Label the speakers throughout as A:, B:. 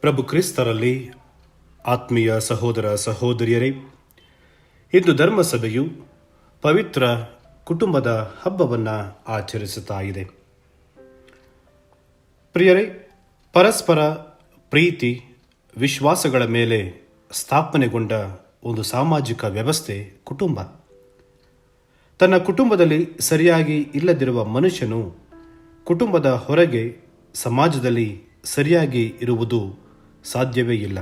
A: ಪ್ರಭು ಕ್ರಿಸ್ತರಲ್ಲಿ ಆತ್ಮೀಯ ಸಹೋದರ ಸಹೋದರಿಯರೇ, ಇಂದು ಧರ್ಮಸಭೆಯು ಪವಿತ್ರ ಕುಟುಂಬದ ಹಬ್ಬವನ್ನು ಆಚರಿಸುತ್ತಾ ಇದೆ. ಪ್ರಿಯರೇ, ಪರಸ್ಪರ ಪ್ರೀತಿ ವಿಶ್ವಾಸಗಳ ಮೇಲೆ ಸ್ಥಾಪನೆಗೊಂಡ ಒಂದು ಸಾಮಾಜಿಕ ವ್ಯವಸ್ಥೆ ಕುಟುಂಬ. ತನ್ನ ಕುಟುಂಬದಲ್ಲಿ ಸರಿಯಾಗಿ ಇಲ್ಲದಿರುವ ಮನುಷ್ಯನು ಕುಟುಂಬದ ಹೊರಗೆ ಸಮಾಜದಲ್ಲಿ ಸರಿಯಾಗಿ ಇರುವುದು ಸಾಧ್ಯವೇ ಇಲ್ಲ.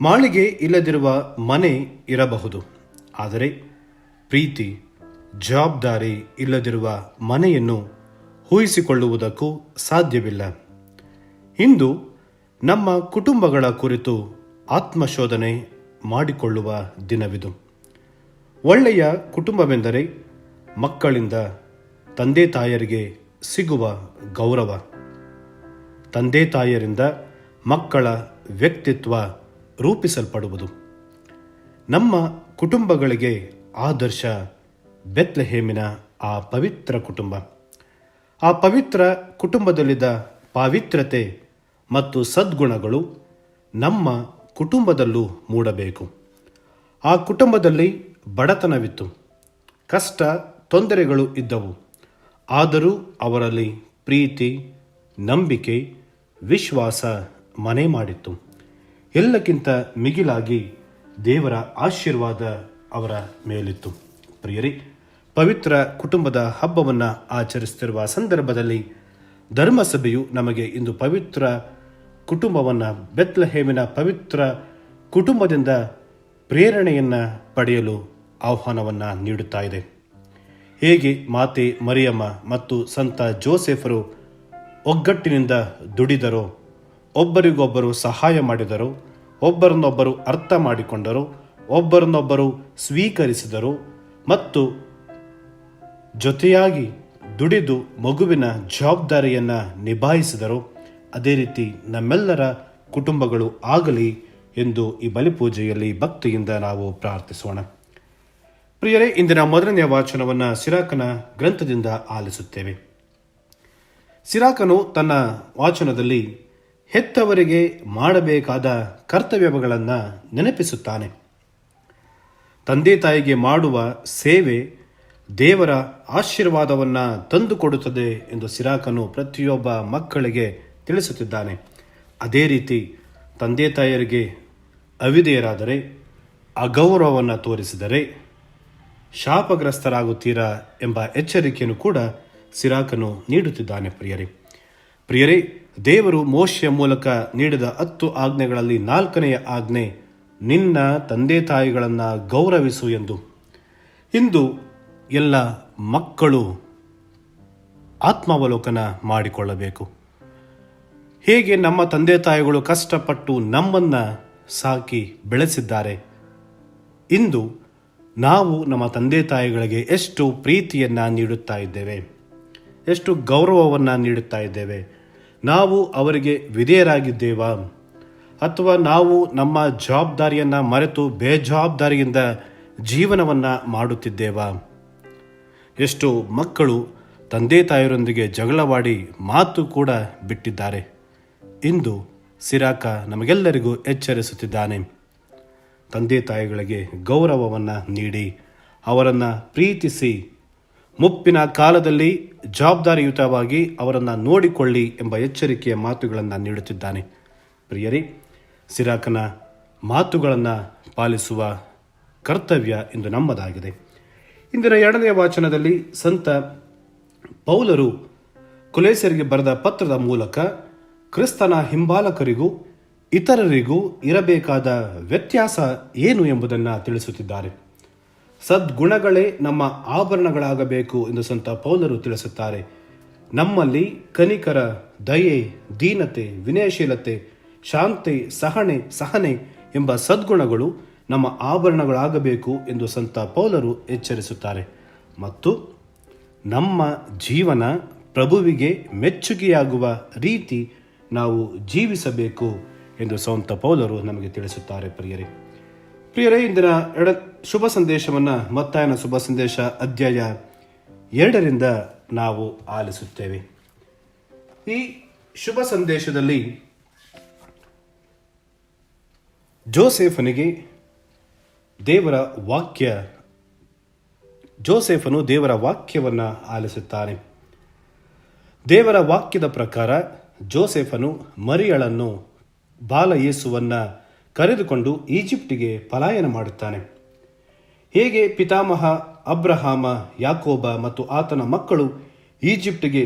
A: ಮಾಳಿಗೆ ಇಲ್ಲದಿರುವ ಮನೆ ಇರಬಹುದು, ಆದರೆ ಪ್ರೀತಿ ಜವಾಬ್ದಾರಿ ಇಲ್ಲದಿರುವ ಮನೆಯನ್ನು ಊಹಿಸಿಕೊಳ್ಳುವುದಕ್ಕೂ ಸಾಧ್ಯವಿಲ್ಲ. ಇಂದು ನಮ್ಮ ಕುಟುಂಬಗಳ ಕುರಿತು ಆತ್ಮಶೋಧನೆ ಮಾಡಿಕೊಳ್ಳುವ ದಿನವಿದು. ಒಳ್ಳೆಯ ಕುಟುಂಬವೆಂದರೆ ಮಕ್ಕಳಿಂದ ತಂದೆ ತಾಯರಿಗೆ ಸಿಗುವ ಗೌರವ, ತಂದೆ ತಾಯರಿಂದ ಮಕ್ಕಳ ವ್ಯಕ್ತಿತ್ವ ರೂಪಿಸಲ್ಪಡುವುದು. ನಮ್ಮ ಕುಟುಂಬಗಳಿಗೆ ಆದರ್ಶ ಬೆತ್ಲೆಹೇಮಿನ ಆ ಪವಿತ್ರ ಕುಟುಂಬ. ಆ ಪವಿತ್ರ ಕುಟುಂಬದಲ್ಲಿದ್ದ ಪಾವಿತ್ರ್ಯತೆ ಮತ್ತು ಸದ್ಗುಣಗಳು ನಮ್ಮ ಕುಟುಂಬದಲ್ಲೂ ಮೂಡಬೇಕು. ಆ ಕುಟುಂಬದಲ್ಲಿ ಬಡತನವಿತ್ತು, ಕಷ್ಟ ತೊಂದರೆಗಳು ಇದ್ದವು. ಆದರೂ ಅವರಲ್ಲಿ ಪ್ರೀತಿ, ನಂಬಿಕೆ, ವಿಶ್ವಾಸ ಮನೆ ಮಾಡಿತ್ತು. ಎಲ್ಲಕ್ಕಿಂತ ಮಿಗಿಲಾಗಿ ದೇವರ ಆಶೀರ್ವಾದ ಅವರ ಮೇಲಿತ್ತು. ಪ್ರಿಯರೇ, ಪವಿತ್ರ ಕುಟುಂಬದ ಹಬ್ಬವನ್ನು ಆಚರಿಸುತ್ತಿರುವ ಸಂದರ್ಭದಲ್ಲಿ ಧರ್ಮಸಭೆಯು ನಮಗೆ ಇಂದು ಪವಿತ್ರ ಕುಟುಂಬವನ್ನು, ಬೆತ್ಲೆಹೇಮಿನ ಪವಿತ್ರ ಕುಟುಂಬದಿಂದ ಪ್ರೇರಣೆಯನ್ನು ಪಡೆಯಲು ಆಹ್ವಾನವನ್ನು ನೀಡುತ್ತಾ ಇದೆ. ಹೇಗೆ ಮಾತೆ ಮರಿಯಮ್ಮ ಮತ್ತು ಸಂತ ಜೋಸೆಫರು ಒಗ್ಗಟ್ಟಿನಿಂದ ದುಡಿದರೋ, ಒಬ್ಬರಿಗೊಬ್ಬರು ಸಹಾಯ ಮಾಡಿದರೋ, ಒಬ್ಬರನ್ನೊಬ್ಬರು ಅರ್ಥ ಮಾಡಿಕೊಂಡರೋ, ಒಬ್ಬರನ್ನೊಬ್ಬರು ಸ್ವೀಕರಿಸಿದರು ಮತ್ತು ಜೊತೆಯಾಗಿ ದುಡಿದು ಮಗುವಿನ ಜವಾಬ್ದಾರಿಯನ್ನು ನಿಭಾಯಿಸಿದರು, ಅದೇ ರೀತಿ ನಮ್ಮೆಲ್ಲರ ಕುಟುಂಬಗಳು ಆಗಲಿ ಎಂದು ಈ ಬಲಿಪೂಜೆಯಲ್ಲಿ ಭಕ್ತಿಯಿಂದ ನಾವು ಪ್ರಾರ್ಥಿಸೋಣ. ಪ್ರಿಯರೇ, ಇಂದಿನ ಮೊದಲನೆಯ ವಾಚನವನ್ನು ಸಿರಾಕನ ಗ್ರಂಥದಿಂದ ಆಲಿಸುತ್ತೇವೆ. ಸಿರಾಕನು ತನ್ನ ವಾಚನದಲ್ಲಿ ಹೆತ್ತವರಿಗೆ ಮಾಡಬೇಕಾದ ಕರ್ತವ್ಯಗಳನ್ನು ನೆನಪಿಸುತ್ತಾನೆ. ತಂದೆ ತಾಯಿಗೆ ಮಾಡುವ ಸೇವೆ ದೇವರ ಆಶೀರ್ವಾದವನ್ನು ತಂದುಕೊಡುತ್ತದೆ ಎಂದು ಸಿರಾಕನು ಪ್ರತಿಯೊಬ್ಬ ಮಕ್ಕಳಿಗೆ ತಿಳಿಸುತ್ತಿದ್ದಾನೆ. ಅದೇ ರೀತಿ ತಂದೆ ತಾಯಿಯರಿಗೆ ಅವಿಧೇಯರಾದರೆ, ಅಗೌರವವನ್ನು ತೋರಿಸಿದರೆ ಶಾಪಗ್ರಸ್ತರಾಗುತ್ತೀರಾ ಎಂಬ ಎಚ್ಚರಿಕೆಯನ್ನು ಕೂಡ ಸಿರಾಕನು ನೀಡುತ್ತಿದ್ದಾನೆ. ಪ್ರಿಯರೇ, ದೇವರು ಮೋಶೆಯ ಮೂಲಕ ನೀಡಿದ 10 ಆಜ್ಞೆಗಳಲ್ಲಿ 4ನೆಯ ಆಜ್ಞೆ ನಿನ್ನ ತಂದೆ ತಾಯಿಗಳನ್ನು ಗೌರವಿಸು ಎಂದು. ಇಂದು ಎಲ್ಲ ಮಕ್ಕಳು ಆತ್ಮಾವಲೋಕನ ಮಾಡಿಕೊಳ್ಳಬೇಕು. ಹೇಗೆ ನಮ್ಮ ತಂದೆ ತಾಯಿಗಳು ಕಷ್ಟಪಟ್ಟು ನಮ್ಮನ್ನು ಸಾಕಿ ಬೆಳೆಸಿದ್ದಾರೆ, ಇಂದು ನಾವು ನಮ್ಮ ತಂದೆ ತಾಯಿಗಳಿಗೆ ಎಷ್ಟು ಪ್ರೀತಿಯನ್ನು ನೀಡುತ್ತಾ ಇದ್ದೇವೆ, ಎಷ್ಟು ಗೌರವವನ್ನು ನೀಡುತ್ತಾ ಇದ್ದೇವೆ. ನಾವು ಅವರಿಗೆ ವಿಧೇಯರಾಗಿದ್ದೇವಾ, ಅಥವಾ ನಾವು ನಮ್ಮ ಜವಾಬ್ದಾರಿಯನ್ನು ಮರೆತು ಬೇಜವಾಬ್ದಾರಿಯಿಂದ ಜೀವನವನ್ನು ಮಾಡುತ್ತಿದ್ದೇವಾ? ಎಷ್ಟು ಮಕ್ಕಳು ತಂದೆ ತಾಯಿಯರೊಂದಿಗೆ ಜಗಳವಾಡಿ ಮಾತು ಕೂಡ ಬಿಟ್ಟಿದ್ದಾರೆ. ಇಂದು ಸಿರಾಕ ನಮಗೆಲ್ಲರಿಗೂ ಎಚ್ಚರಿಸುತ್ತಿದ್ದಾನೆ. ತಂದೆ ತಾಯಿಗಳಿಗೆ ಗೌರವವನ್ನು ನೀಡಿ ಅವರನ್ನು ಪ್ರೀತಿಸಿ ಮುಪ್ಪಿನ ಕಾಲದಲ್ಲಿ ಜವಾಬ್ದಾರಿಯುತವಾಗಿ ಅವರನ್ನು ನೋಡಿಕೊಳ್ಳಿ ಎಂಬ ಎಚ್ಚರಿಕೆಯ ಮಾತುಗಳನ್ನು ನೀಡುತ್ತಿದ್ದಾನೆ. ಪ್ರಿಯರೇ, ಸಿರಾಕನ ಮಾತುಗಳನ್ನು ಪಾಲಿಸುವ ಕರ್ತವ್ಯ ಇಂದು ನಮ್ಮದಾಗಿದೆ. ಇಂದಿನ 2ನೇ ವಾಚನದಲ್ಲಿ ಸಂತ ಪೌಲರು ಕೊಲೊಸ್ಸೆರಿಗೆ ಬರೆದ ಪತ್ರದ ಮೂಲಕ ಕ್ರಿಸ್ತನ ಹಿಂಬಾಲಕರಿಗೂ ಇತರರಿಗೂ ಇರಬೇಕಾದ ವ್ಯತ್ಯಾಸ ಏನು ಎಂಬುದನ್ನು ತಿಳಿಸುತ್ತಿದ್ದಾರೆ. ಸದ್ಗುಣಗಳೇ ನಮ್ಮ ಆಭರಣಗಳಾಗಬೇಕು ಎಂದು ಸಂತ ಪೌಲರು ತಿಳಿಸುತ್ತಾರೆ. ನಮ್ಮಲ್ಲಿ ಕನಿಕರ, ದಯೆ, ದೀನತೆ, ವಿನಯಶೀಲತೆ, ಶಾಂತಿ, ಸಹನೆ ಎಂಬ ಸದ್ಗುಣಗಳು ನಮ್ಮ ಆಭರಣಗಳಾಗಬೇಕು ಎಂದು ಸಂತ ಪೌಲರು ಎಚ್ಚರಿಸುತ್ತಾರೆ. ಮತ್ತು ನಮ್ಮ ಜೀವನ ಪ್ರಭುವಿಗೆ ಮೆಚ್ಚುಗೆಯಾಗುವ ರೀತಿ ನಾವು ಜೀವಿಸಬೇಕು ಎಂದು ಸಂತ ಪೌಲರು ನಮಗೆ ತಿಳಿಸುತ್ತಾರೆ. ಪ್ರಿಯರೇ, ಇಂದಿನ ಶುಭ ಸಂದೇಶವನ್ನು ಮತ್ತಾಯನ ಶುಭ ಸಂದೇಶ ಅಧ್ಯಾಯ 2ರಿಂದ ನಾವು ಆಲಿಸುತ್ತೇವೆ. ಈ ಶುಭ ಸಂದೇಶದಲ್ಲಿ ಜೋಸೆಫನು ದೇವರ ವಾಕ್ಯವನ್ನು ಆಲಿಸುತ್ತಾನೆ. ದೇವರ ವಾಕ್ಯದ ಪ್ರಕಾರ ಜೋಸೆಫನು ಮರಿಯಳನ್ನು ಬಾಲ ಯೇಸುವನ್ನು ಕರೆದುಕೊಂಡು ಈಜಿಪ್ಟಿಗೆ ಪಲಾಯನ ಮಾಡುತ್ತಾನೆ. ಹೇಗೆ ಪಿತಾಮಹ ಅಬ್ರಹಾಮ, ಯಾಕೋಬ ಮತ್ತು ಆತನ ಮಕ್ಕಳು ಈಜಿಪ್ಟಿಗೆ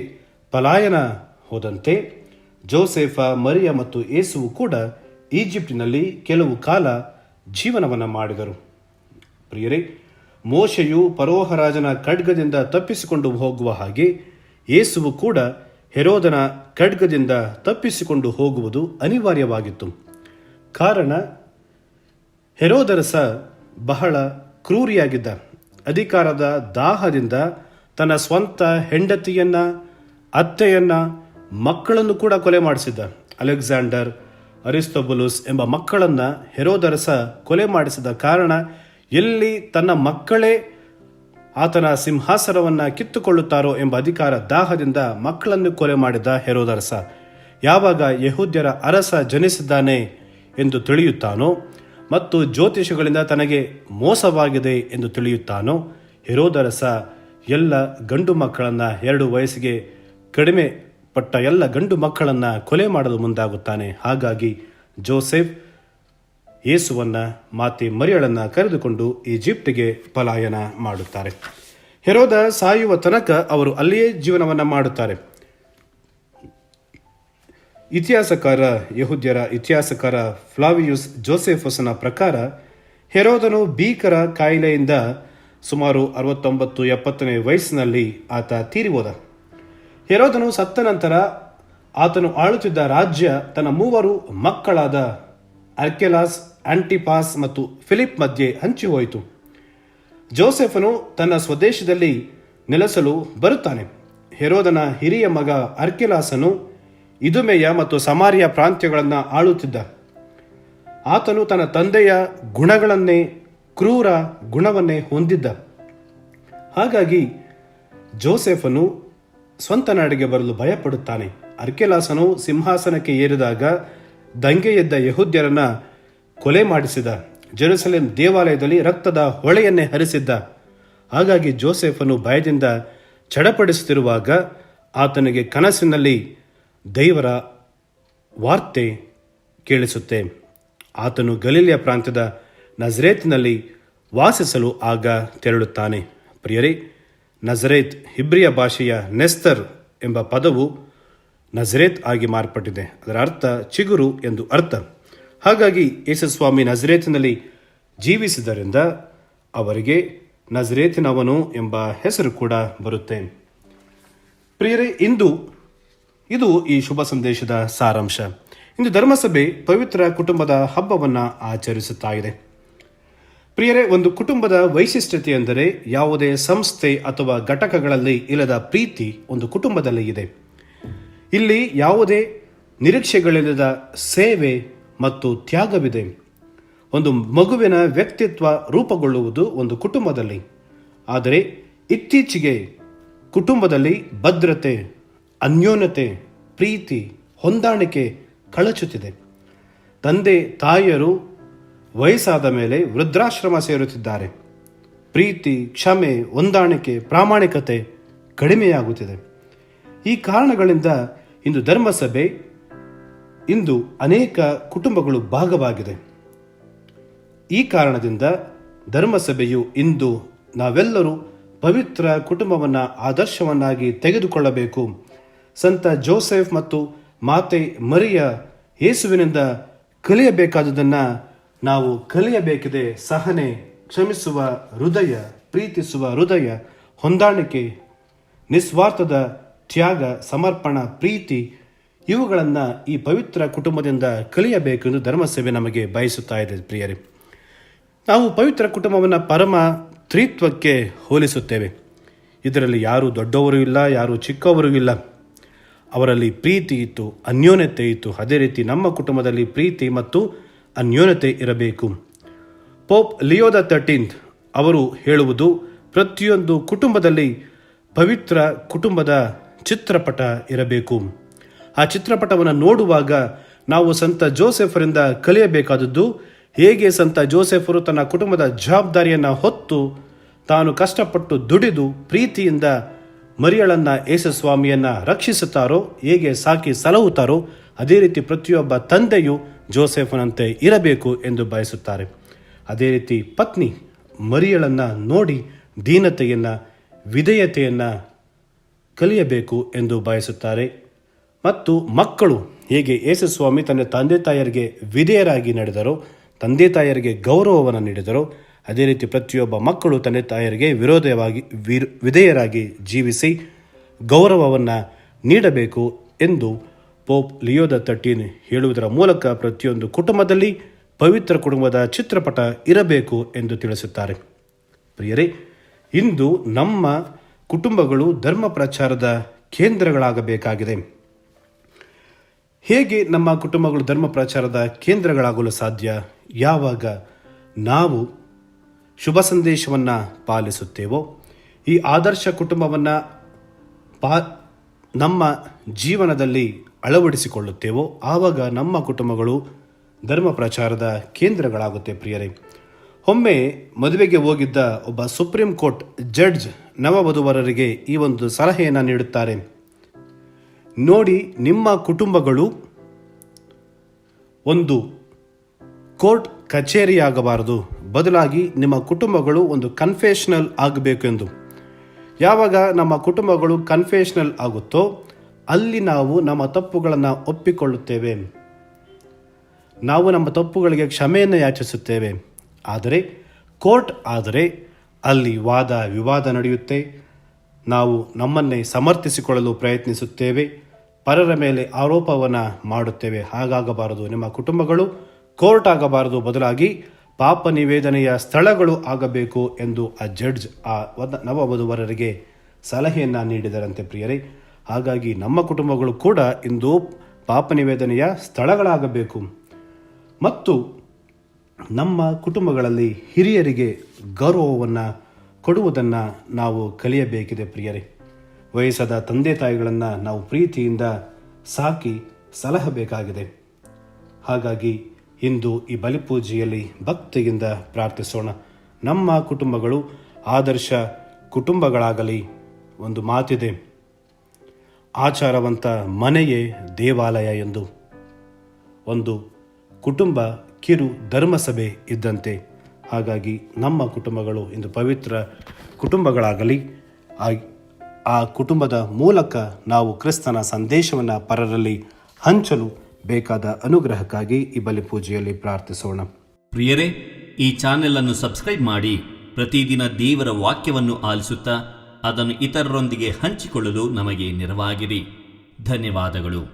A: ಪಲಾಯನ ಹೋದಂತೆ ಜೋಸೆಫ, ಮರಿಯ ಮತ್ತು ಯೇಸುವು ಕೂಡ ಈಜಿಪ್ಟಿನಲ್ಲಿ ಕೆಲವು ಕಾಲ ಜೀವನವನ್ನು ಮಾಡಿದರು. ಪ್ರಿಯರೇ, ಮೋಶೆಯು ಫರೋಹರಾಜನ ಖಡ್ಗದಿಂದ ತಪ್ಪಿಸಿಕೊಂಡು ಹೋಗುವ ಹಾಗೆ ಯೇಸುವು ಕೂಡ ಹೆರೋದನ ಖಡ್ಗದಿಂದ ತಪ್ಪಿಸಿಕೊಂಡು ಹೋಗುವುದು ಅನಿವಾರ್ಯವಾಗಿತ್ತು. ಕಾರಣ ಹೆರೋದರಸ ಬಹಳ ಕ್ರೂರಿಯಾಗಿದ್ದ. ಅಧಿಕಾರದ ದಾಹದಿಂದ ತನ್ನ ಸ್ವಂತ ಹೆಂಡತಿಯನ್ನ, ಅತ್ತೆಯನ್ನ, ಮಕ್ಕಳನ್ನು ಕೂಡ ಕೊಲೆ ಮಾಡಿಸಿದ್ದ. ಅಲೆಕ್ಸಾಂಡರ್, ಅರಿಸ್ತೋಬುಲಸ್ ಎಂಬ ಮಕ್ಕಳನ್ನು ಹೆರೋದರಸ ಕೊಲೆ ಮಾಡಿಸಿದ ಕಾರಣ ಎಲ್ಲಿ ತನ್ನ ಮಕ್ಕಳೇ ಆತನ ಸಿಂಹಾಸನವನ್ನು ಕಿತ್ತುಕೊಳ್ಳುತ್ತಾರೋ ಎಂಬ ಅಧಿಕಾರ ದಾಹದಿಂದ ಮಕ್ಕಳನ್ನು ಕೊಲೆ ಮಾಡಿದ ಹೆರೋದರಸ ಯಾವಾಗ ಯೆಹೂದ್ಯರ ಅರಸ ಜನಿಸಿದ್ದಾನೆ ಎಂದು ತಿಳಿಯುತ್ತಾನೋ ಮತ್ತು ಜ್ಯೋತಿಷಗಳಿಂದ ತನಗೆ ಮೋಸವಾಗಿದೆ ಎಂದು ತಿಳಿಯುತ್ತಾನೋ, ಹೆರೋದರಸ ಎಲ್ಲ ಗಂಡು ಮಕ್ಕಳನ್ನು, 2 ವಯಸ್ಸಿಗೆ ಕಡಿಮೆ ಪಟ್ಟ ಎಲ್ಲ ಗಂಡು ಮಕ್ಕಳನ್ನು ಕೊಲೆ ಮಾಡಲು ಮುಂದಾಗುತ್ತಾನೆ. ಹಾಗಾಗಿ ಜೋಸೆಫ್ ಯೇಸುವನ್ನು, ಮಾತೆ ಮರಿಯಳನ್ನು ಕರೆದುಕೊಂಡು ಈಜಿಪ್ಟಿಗೆ ಪಲಾಯನ ಮಾಡುತ್ತಾರೆ. ಹೆರೋದ ಸಾಯುವ ತನಕ ಅವರು ಅಲ್ಲಿಯೇ ಜೀವನವನ್ನು ಮಾಡುತ್ತಾರೆ. ಯಹೂದ್ಯರ ಇತಿಹಾಸಕಾರ ಫ್ಲಾವಿಯುಸ್ ಜೋಸೆಫಸನ ಪ್ರಕಾರ ಹೆರೋದನು ಭೀಕರ ಕಾಯಿಲೆಯಿಂದ ಸುಮಾರು 69-70ನೇ ವಯಸ್ಸಿನಲ್ಲಿ ಆತ ತೀರಿಹೋದ. ಹೆರೋದನು ಸತ್ತ ನಂತರ ಆತನು ಆಳುತ್ತಿದ್ದ ರಾಜ್ಯ ತನ್ನ 3 ಮಕ್ಕಳಾದ ಅರ್ಕೆಲಾಸ್, ಆಂಟಿಪಾಸ್ ಮತ್ತು ಫಿಲಿಪ್ ಮಧ್ಯೆ ಹಂಚಿಹೋಯಿತು. ಜೋಸೆಫನು ತನ್ನ ಸ್ವದೇಶದಲ್ಲಿ ನೆಲೆಸಲು ಬರುತ್ತಾನೆ. ಹೆರೋದನ ಹಿರಿಯ ಮಗ ಅರ್ಕೆಲಾಸನು ಇದುಮೆಯ ಮತ್ತು ಸಮಾರಿಯ ಪ್ರಾಂತ್ಯಗಳನ್ನು ಆಳುತ್ತಿದ್ದ. ಆತನು ತನ್ನ ತಂದೆಯ ಗುಣಗಳನ್ನೇ, ಕ್ರೂರ ಗುಣವನ್ನೇ ಹೊಂದಿದ್ದ. ಹಾಗಾಗಿ ಜೋಸೆಫನು ಸ್ವಂತ ನಾಡಿಗೆ ಬರಲು ಭಯಪಡುತ್ತಾನೆ. ಅರ್ಕೆಲಾಸನು ಸಿಂಹಾಸನಕ್ಕೆ ಏರಿದಾಗ ದಂಗೆ ಎದ್ದ ಯೆಹೂದ್ಯರನ್ನ ಕೊಲೆ ಮಾಡಿಸಿದ. ಜೆರುಸಲೇಮ್ ದೇವಾಲಯದಲ್ಲಿ ರಕ್ತದ ಹೊಳೆಯನ್ನೇ ಹರಿಸಿದ್ದ. ಹಾಗಾಗಿ ಜೋಸೆಫನು ಭಯದಿಂದ ಚಡಪಡಿಸುತ್ತಿರುವಾಗ ಆತನಿಗೆ ಕನಸಿನಲ್ಲಿ ದೇವರ ವಾರ್ತೆ ಕೇಳಿಸುತ್ತೆ. ಆತನು ಗಲಿಲಿಯ ಪ್ರಾಂತ್ಯದ ನಜರೇತಿನಲ್ಲಿ ವಾಸಿಸಲು ಆಗ ತೆರಳುತ್ತಾನೆ. ಪ್ರಿಯರೇ, ನಜರೇತ್ ಹಿಬ್ರಿಯ ಭಾಷೆಯ ನೆಸ್ತರ್ ಎಂಬ ಪದವು ನಜರೇತ್ ಆಗಿ ಮಾರ್ಪಟ್ಟಿದೆ. ಅದರ ಅರ್ಥ ಚಿಗುರು ಎಂದು ಅರ್ಥ. ಹಾಗಾಗಿ ಯೇಸುಸ್ವಾಮಿ ನಜರೇತಿನಲ್ಲಿ ಜೀವಿಸಿದ್ದರಿಂದ ಅವರಿಗೆ ನಜರೇತಿನವನು ಎಂಬ ಹೆಸರು ಕೂಡ ಬರುತ್ತೆ. ಪ್ರಿಯರೇ, ಇದು ಈ ಶುಭ ಸಂದೇಶದ ಸಾರಾಂಶ. ಇಂದು ಧರ್ಮಸಭೆ ಪವಿತ್ರ ಕುಟುಂಬದ ಹಬ್ಬವನ್ನು ಆಚರಿಸುತ್ತಾ ಇದೆ. ಪ್ರಿಯರೇ, ಒಂದು ಕುಟುಂಬದ ವೈಶಿಷ್ಟ್ಯತೆ ಎಂದರೆ ಯಾವುದೇ ಸಂಸ್ಥೆ ಅಥವಾ ಘಟಕಗಳಲ್ಲಿ ಇಲ್ಲದ ಪ್ರೀತಿ ಒಂದು ಕುಟುಂಬದಲ್ಲಿ ಇದೆ. ಇಲ್ಲಿ ಯಾವುದೇ ನಿರೀಕ್ಷೆಗಳಿಲ್ಲದ ಸೇವೆ ಮತ್ತು ತ್ಯಾಗವಿದೆ. ಒಂದು ಮಗುವಿನ ವ್ಯಕ್ತಿತ್ವ ರೂಪುಗೊಳ್ಳುವುದು ಒಂದು ಕುಟುಂಬದಲ್ಲಿ. ಆದರೆ ಇತ್ತೀಚೆಗೆ ಕುಟುಂಬದಲ್ಲಿ ಭದ್ರತೆ, ಅನ್ಯೋನ್ಯತೆ, ಪ್ರೀತಿ, ಹೊಂದಾಣಿಕೆ ಕಳಚುತ್ತಿದೆ. ತಂದೆ ತಾಯಿಯರು ವಯಸ್ಸಾದ ಮೇಲೆ ವೃದ್ಧಾಶ್ರಮ ಸೇರುತ್ತಿದ್ದಾರೆ. ಪ್ರೀತಿ, ಕ್ಷಮೆ, ಹೊಂದಾಣಿಕೆ, ಪ್ರಾಮಾಣಿಕತೆ ಕಡಿಮೆಯಾಗುತ್ತಿದೆ. ಈ ಕಾರಣಗಳಿಂದ ಇಂದು ಧರ್ಮಸಭೆ ಅನೇಕ ಕುಟುಂಬಗಳು ಭಾಗವಾಗಿದೆ. ಈ ಕಾರಣದಿಂದ ಧರ್ಮಸಭೆಯು ಇಂದು ನಾವೆಲ್ಲರೂ ಪವಿತ್ರ ಕುಟುಂಬವನ್ನು ಆದರ್ಶವನ್ನಾಗಿ ತೆಗೆದುಕೊಳ್ಳಬೇಕು. ಸಂತ ಜೋಸೆಫ್ ಮತ್ತು ಮಾತೆ ಮರಿಯ ಯೇಸುವಿನಿಂದ ಕಲಿಯಬೇಕಾದುದನ್ನು ನಾವು ಕಲಿಯಬೇಕಿದೆ. ಸಹನೆ, ಕ್ಷಮಿಸುವ ಹೃದಯ, ಪ್ರೀತಿಸುವ ಹೃದಯ, ಹೊಂದಾಣಿಕೆ, ನಿಸ್ವಾರ್ಥದ ತ್ಯಾಗ, ಸಮರ್ಪಣ, ಪ್ರೀತಿ ಇವುಗಳನ್ನು ಈ ಪವಿತ್ರ ಕುಟುಂಬದಿಂದ ಕಲಿಯಬೇಕೆಂದು ಧರ್ಮಸಭೆ ನಮಗೆ ಬಯಸುತ್ತಾ ಇದೆ. ಪ್ರಿಯರೇ, ನಾವು ಪವಿತ್ರ ಕುಟುಂಬವನ್ನು ಪರಮ ತ್ರಿತ್ವಕ್ಕೆ ಹೋಲಿಸುತ್ತೇವೆ. ಇದರಲ್ಲಿ ಯಾರು ದೊಡ್ಡವರು ಇಲ್ಲ, ಯಾರು ಚಿಕ್ಕವರು ಇಲ್ಲ. ಅವರಲ್ಲಿ ಪ್ರೀತಿ ಇತ್ತು, ಅನ್ಯೋನ್ಯತೆ ಇತ್ತು. ಅದೇ ರೀತಿ ನಮ್ಮ ಕುಟುಂಬದಲ್ಲಿ ಪ್ರೀತಿ ಮತ್ತು ಅನ್ಯೋನ್ಯತೆ ಇರಬೇಕು. ಪೋಪ್ ಲಿಯೋ ದ 13 ಅವರು ಹೇಳುವುದು, ಪ್ರತಿಯೊಂದು ಕುಟುಂಬದಲ್ಲಿ ಪವಿತ್ರ ಕುಟುಂಬದ ಚಿತ್ರಪಟ ಇರಬೇಕು. ಆ ಚಿತ್ರಪಟವನ್ನು ನೋಡುವಾಗ ನಾವು ಸಂತ ಜೋಸೆಫರಿಂದ ಕಲಿಯಬೇಕಾದದ್ದು ಹೇಗೆ ಸಂತ ಜೋಸೆಫರು ತನ್ನ ಕುಟುಂಬದ ಜವಾಬ್ದಾರಿಯನ್ನು ಹೊತ್ತು ತಾನು ಕಷ್ಟಪಟ್ಟು ದುಡಿದು ಪ್ರೀತಿಯಿಂದ ಮರಿಯಳನ್ನು ಯೇಸುಸ್ವಾಮಿಯನ್ನು ರಕ್ಷಿಸುತ್ತಾರೋ, ಹೇಗೆ ಸಾಕಿ ಸಲಹುತ್ತಾರೋ, ಅದೇ ರೀತಿ ಪ್ರತಿಯೊಬ್ಬ ತಂದೆಯು ಜೋಸೆಫನಂತೆ ಇರಬೇಕು ಎಂದು ಬಯಸುತ್ತಾರೆ. ಅದೇ ರೀತಿ ಪತ್ನಿ ಮರಿಯಳನ್ನು ನೋಡಿ ದೀನತೆಯನ್ನು, ವಿಧೇಯತೆಯನ್ನು ಕಲಿಯಬೇಕು ಎಂದು ಬಯಸುತ್ತಾರೆ. ಮತ್ತು ಮಕ್ಕಳು ಹೇಗೆ ಯೇಸುಸ್ವಾಮಿ ತನ್ನ ತಂದೆ ತಾಯರಿಗೆ ವಿಧೇಯರಾಗಿ ನಡೆದರೋ, ತಂದೆ ತಾಯರಿಗೆ ಗೌರವವನ್ನು ನೀಡಿದರೋ, ಅದೇ ರೀತಿ ಪ್ರತಿಯೊಬ್ಬ ಮಕ್ಕಳು ತಂದೆ ತಾಯರಿಗೆ ವಿಧೇಯರಾಗಿ ಜೀವಿಸಿ ಗೌರವವನ್ನು ನೀಡಬೇಕು ಎಂದು ಪೋಪ್ ಲಿಯೋ XIII ಹೇಳುವುದರ ಮೂಲಕ ಪ್ರತಿಯೊಂದು ಕುಟುಂಬದಲ್ಲಿ ಪವಿತ್ರ ಕುಟುಂಬದ ಚಿತ್ರಪಟ ಇರಬೇಕು ಎಂದು ತಿಳಿಸುತ್ತಾರೆ. ಪ್ರಿಯರೇ, ಇಂದು ನಮ್ಮ ಕುಟುಂಬಗಳು ಧರ್ಮ ಪ್ರಚಾರದ ಕೇಂದ್ರಗಳಾಗಬೇಕಾಗಿದೆ. ಹೇಗೆ ನಮ್ಮ ಕುಟುಂಬಗಳು ಧರ್ಮ ಪ್ರಚಾರದ ಕೇಂದ್ರಗಳಾಗಲು ಸಾಧ್ಯ? ಯಾವಾಗ ನಾವು ಶುಭ ಸಂದೇಶವನ್ನು ಪಾಲಿಸುತ್ತೇವೋ, ಈ ಆದರ್ಶ ಕುಟುಂಬವನ್ನು ನಮ್ಮ ಜೀವನದಲ್ಲಿ ಅಳವಡಿಸಿಕೊಳ್ಳುತ್ತೇವೋ, ಆವಾಗ ನಮ್ಮ ಕುಟುಂಬಗಳು ಧರ್ಮ ಪ್ರಚಾರದ ಕೇಂದ್ರಗಳಾಗುತ್ತೆ. ಪ್ರಿಯರೇ, ಒಮ್ಮೆ ಮದುವೆಗೆ ಹೋಗಿದ್ದ ಒಬ್ಬ ಸುಪ್ರೀಂ ಕೋರ್ಟ್ ಜಡ್ಜ್ ನವವಧುವರರಿಗೆ ಈ ಒಂದು ಸಲಹೆಯನ್ನು ನೀಡುತ್ತಾರೆ. ನೋಡಿ, ನಿಮ್ಮ ಕುಟುಂಬಗಳು ಒಂದು ಕೋರ್ಟ್ ಕಚೇರಿಯಾಗಬಾರದು, ಬದಲಾಗಿ ನಿಮ್ಮ ಕುಟುಂಬಗಳು ಒಂದು ಕನ್ಫೆಷನಲ್ ಆಗಬೇಕು ಎಂದು. ಯಾವಾಗ ನಮ್ಮ ಕುಟುಂಬಗಳು ಕನ್ಫೆಷನಲ್ ಆಗುತ್ತೋ ಅಲ್ಲಿ ನಾವು ನಮ್ಮ ತಪ್ಪುಗಳನ್ನು ಒಪ್ಪಿಕೊಳ್ಳುತ್ತೇವೆ, ನಾವು ನಮ್ಮ ತಪ್ಪುಗಳಿಗೆ ಕ್ಷಮೆಯನ್ನು ಯಾಚಿಸುತ್ತೇವೆ. ಆದರೆ ಕೋರ್ಟ್ ಆದರೆ ಅಲ್ಲಿ ವಾದ ವಿವಾದ ನಡೆಯುತ್ತೆ, ನಾವು ನಮ್ಮನ್ನೇ ಸಮರ್ಥಿಸಿಕೊಳ್ಳಲು ಪ್ರಯತ್ನಿಸುತ್ತೇವೆ, ಪರರ ಮೇಲೆ ಆರೋಪವನ್ನು ಮಾಡುತ್ತೇವೆ. ಹಾಗಾಗಬಾರದು. ನಿಮ್ಮ ಕುಟುಂಬಗಳು ಕೋರ್ಟ್ ಆಗಬಾರದು, ಬದಲಾಗಿ ಪಾಪ ನಿವೇದನೆಯ ಸ್ಥಳಗಳು ಆಗಬೇಕು ಎಂದು ಆ ಜಡ್ಜ್ ಆ ನವವಧುವರರಿಗೆ ಸಲಹೆಯನ್ನು ನೀಡಿದರಂತೆ. ಪ್ರಿಯರೇ, ಹಾಗಾಗಿ ನಮ್ಮ ಕುಟುಂಬಗಳು ಕೂಡ ಇಂದು ಪಾಪ ನಿವೇದನೆಯ ಸ್ಥಳಗಳಾಗಬೇಕು. ಮತ್ತು ನಮ್ಮ ಕುಟುಂಬಗಳಲ್ಲಿ ಹಿರಿಯರಿಗೆ ಗೌರವವನ್ನು ಕೊಡುವುದನ್ನು ನಾವು ಕಲಿಯಬೇಕಿದೆ. ಪ್ರಿಯರೇ, ವಯಸ್ಸಾದ ತಂದೆ ತಾಯಿಗಳನ್ನು ನಾವು ಪ್ರೀತಿಯಿಂದ ಸಾಕಿ ಸಲಹಬೇಕಾಗಿದೆ. ಹಾಗಾಗಿ ಇಂದು ಈ ಬಲಿಪೂಜೆಯಲ್ಲಿ ಭಕ್ತಿಯಿಂದ ಪ್ರಾರ್ಥಿಸೋಣ. ನಮ್ಮ ಕುಟುಂಬಗಳು ಆದರ್ಶ ಕುಟುಂಬಗಳಾಗಲಿ. ಒಂದು ಮಾತಿದೆ, ಆಚಾರವಂತ ಮನೆಯೇ ದೇವಾಲಯ ಎಂದು. ಒಂದು ಕುಟುಂಬ ಕಿರು ಧರ್ಮಸಭೆ ಇದ್ದಂತೆ. ಹಾಗಾಗಿ ನಮ್ಮ ಕುಟುಂಬಗಳು ಇಂದು ಪವಿತ್ರ ಕುಟುಂಬಗಳಾಗಲಿ. ಆ ಕುಟುಂಬದ ಮೂಲಕ ನಾವು ಕ್ರಿಸ್ತನ ಸಂದೇಶವನ್ನು ಪರರಲ್ಲಿ ಹಂಚಲು ಬೇಕಾದ ಅನುಗ್ರಹಕ್ಕಾಗಿ ಈ ಬಲಿಪೂಜೆಯಲ್ಲಿ ಪ್ರಾರ್ಥಿಸೋಣ.
B: ಪ್ರಿಯರೇ, ಈ ಚಾನೆಲ್ ಅನ್ನು ಸಬ್ಸ್ಕ್ರೈಬ್ ಮಾಡಿ ಪ್ರತಿದಿನ ದೇವರ ವಾಕ್ಯವನ್ನು ಆಲಿಸುತ್ತಾ ಅದನ್ನು ಇತರರೊಂದಿಗೆ ಹಂಚಿಕೊಳ್ಳಲು ನಮಗೆ ನೆರವಾಗಿರಿ. ಧನ್ಯವಾದಗಳು.